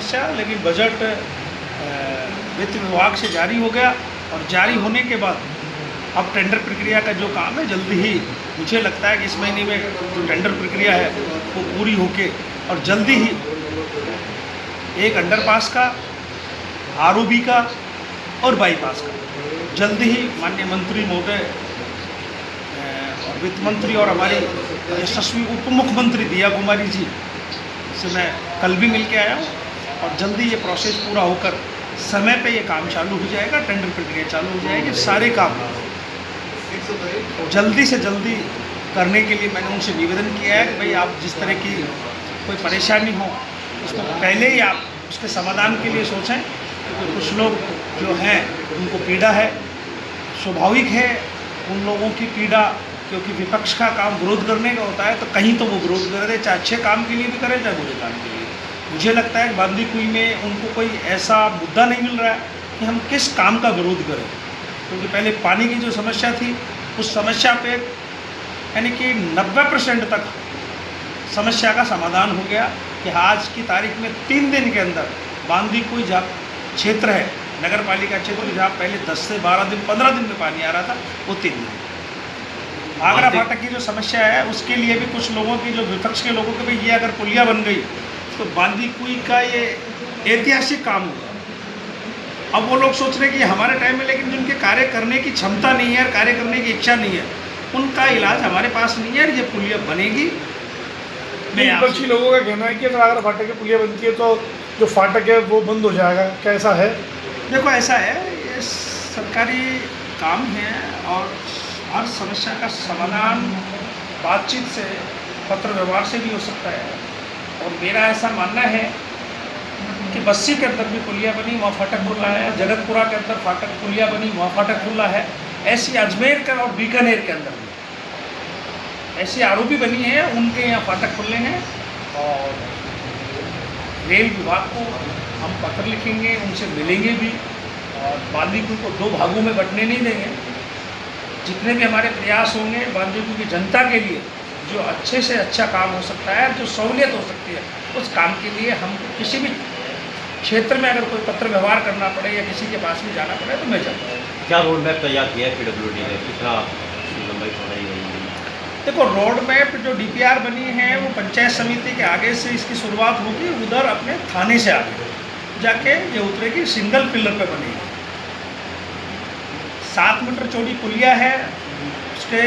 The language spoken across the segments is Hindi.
समस्या, लेकिन बजट वित्त विभाग से जारी हो गया और जारी होने के बाद अब टेंडर प्रक्रिया का जो काम है जल्दी ही, मुझे लगता है कि इस महीने में जो टेंडर प्रक्रिया है वो पूरी होके और जल्दी ही एक अंडरपास का, आरओबी का और बाईपास का जल्दी ही माननीय मंत्री महोदय और वित्त मंत्री और हमारी यशस्वी उप मुख्यमंत्री दिया कुमारी जी से मैं कल भी मिल के आया हूँ और जल्दी ये प्रोसेस पूरा होकर समय पे ये काम चालू हो जाएगा, टेंडर प्रक्रिया चालू हो जाएगी। सारे काम जल्दी से जल्दी करने के लिए मैंने उनसे निवेदन किया है कि भाई आप जिस तरह की कोई परेशानी हो उसको पहले ही आप उसके समाधान के लिए सोचें, क्योंकि कुछ लोग जो हैं उनको पीड़ा है, स्वाभाविक है उन लोगों की पीड़ा, क्योंकि विपक्ष का काम विरोध करने का होता है तो कहीं तो वो विरोध करे, चाहे अच्छे काम के लिए भी करे चाहे बुरे काम के लिए। मुझे लगता है कि बांदीकुई में उनको कोई ऐसा मुद्दा नहीं मिल रहा है कि हम किस काम का विरोध करें, क्योंकि पहले पानी की जो समस्या थी उस समस्या पे यानी कि 90% तक समस्या का समाधान हो गया कि आज की तारीख में 3 दिन के अंदर बांदीकुई जहाँ क्षेत्र है, नगर पालिका क्षेत्र जहाँ पहले 10 से 12 दिन 15 दिन में पानी आ रहा था वो 3 दिन। आगरा फाटक की जो समस्या है उसके लिए भी कुछ लोगों की, जो विपक्ष के लोगों के भी, ये अगर पुलिया बन गई तो बांदीकुई का ये ऐतिहासिक काम होगा। अब वो लोग सोच रहे हैं कि हमारे टाइम में, लेकिन जिनके कार्य करने की क्षमता नहीं है, कार्य करने की इच्छा नहीं है, उनका इलाज हमारे पास नहीं है। ये पुलिया बनेगी। विपक्षी लोगों का कहना है कि अगर आगरा फाटक की पुलिया बनती है तो जो फाटक है वो बंद हो जाएगा, क्या ऐसा है? देखो ऐसा है, ये सरकारी काम है और हर समस्या का समाधान बातचीत से, पत्र व्यवहार से भी हो सकता है। और मेरा ऐसा मानना है कि बस्सी के अंदर भी पुलिया बनी, वहाँ फाटक खुला है, जगतपुरा के अंदर फाटक पुलिया बनी, वहाँ फाटक खुला है, ऐसी अजमेर का और बीकानेर के अंदर भी ऐसी आरओबी बनी है, उनके यहाँ फाटक खुले हैं। और रेल विभाग को हम पत्र लिखेंगे, उनसे मिलेंगे भी और बांदीकुई को 2 भागों में बंटने नहीं देंगे। जितने भी हमारे प्रयास होंगे बांदीकुई की जनता के लिए जो अच्छे से अच्छा काम हो सकता है, जो सहूलियत हो सकती है, उस काम के लिए हमको किसी भी क्षेत्र में अगर कोई पत्र व्यवहार करना पड़े या किसी के पास भी जाना पड़े तो मैं जाऊँगा। क्या रोड मैप तैयार किया है पीडब्ल्यूडी ने, कितना लंबाई चौड़ाई है? देखो रोड मैप जो डीपीआर बनी है वो पंचायत समिति के आगे से इसकी शुरुआत होगी, उधर अपने थाने से आगे जाके ये उतरेगी, सिंगल पिलर पे बनेगी। 7 मीटर चौड़ी पुलिया है, उसके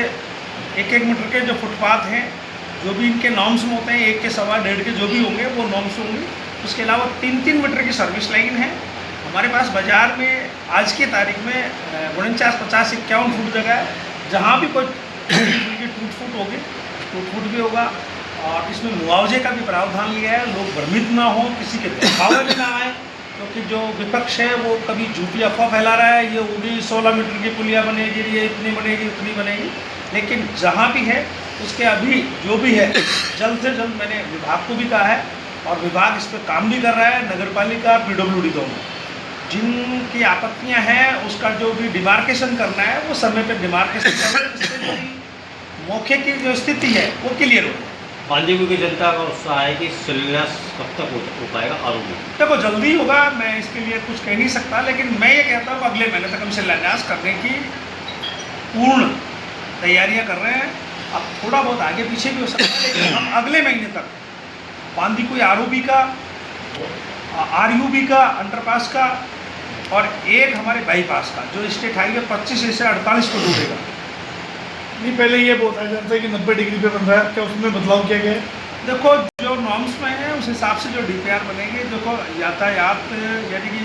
1-1 मीटर के जो फुटपाथ हैं, जो भी इनके नॉर्म्स में होते हैं, 1 के 1.25 1.5 के जो भी होंगे वो नॉर्म्स होंगे। उसके अलावा 3-3 मीटर की सर्विस लाइन है। हमारे पास बाज़ार में आज की तारीख में 49-50-51 फुट जगह है, जहाँ भी कोई टूट फूट होगी, टूट फूट भी होगा। और इसमें मुआवजे का भी प्रावधान लिया है, लोग भ्रमित ना हो, किसी के दिखावे में ना आए, क्योंकि जो विपक्ष है वो कभी झूठी अफवाह फैला रहा है, ये होगी 16 मीटर की पुलिया बनेगी, ये इतनी बनेगी उतनी बनेगी, लेकिन जहाँ भी है उसके अभी जो भी है जल्द से जल्द, मैंने विभाग को भी कहा है और विभाग इस पर काम भी कर रहा है, नगर पालिका पीडब्ल्यूडी दोनों, जिनकी आपत्तियां हैं उसका जो भी डिमार्केशन करना है वो समय पर डिमार्केशन करना है, जिससे जो मौके की जो स्थिति है वो क्लियर हो। बांदीकुई की जनता का उत्साह है कि शिलान्यास कब तक हो पाएगा आरओबी? देखो जल्दी होगा, मैं इसके लिए कुछ कह नहीं सकता, लेकिन मैं ये कहता हूँ अगले महीने तक हम शिलान्यास करने की पूर्ण तैयारियां कर रहे हैं। अब थोड़ा बहुत आगे पीछे भी हो सकता है, लेकिन हम अगले महीने तक बांदीकुई आरओबी का, आरयूबी का, अंडरपास का और एक हमारे बाईपास का, जो स्टेट हाईवे 25 से 48 को जोड़ेगा। नहीं, पहले ये बताया जाता है कि 90 डिग्री पे बन रहा है, क्या उसमें बदलाव किया गया है? देखो जो नॉर्म्स में है उस हिसाब से जो डीपीआर बनेंगे, देखो यातायात यानी कि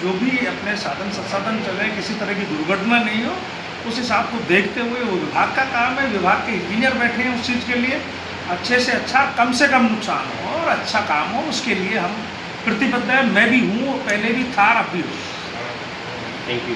जो भी अपने साधन संसाधन चले, किसी तरह की दुर्घटना नहीं हो, उस हिसाब को देखते हुए वो विभाग का काम है, विभाग के इंजीनियर बैठे हैं उस चीज़ के लिए, अच्छे से कम नुकसान हो और अच्छा काम हो, उसके लिए हम प्रतिबद्ध हैं। मैं भी हूँ, पहले भी था, अब भी हूँ। Thank you.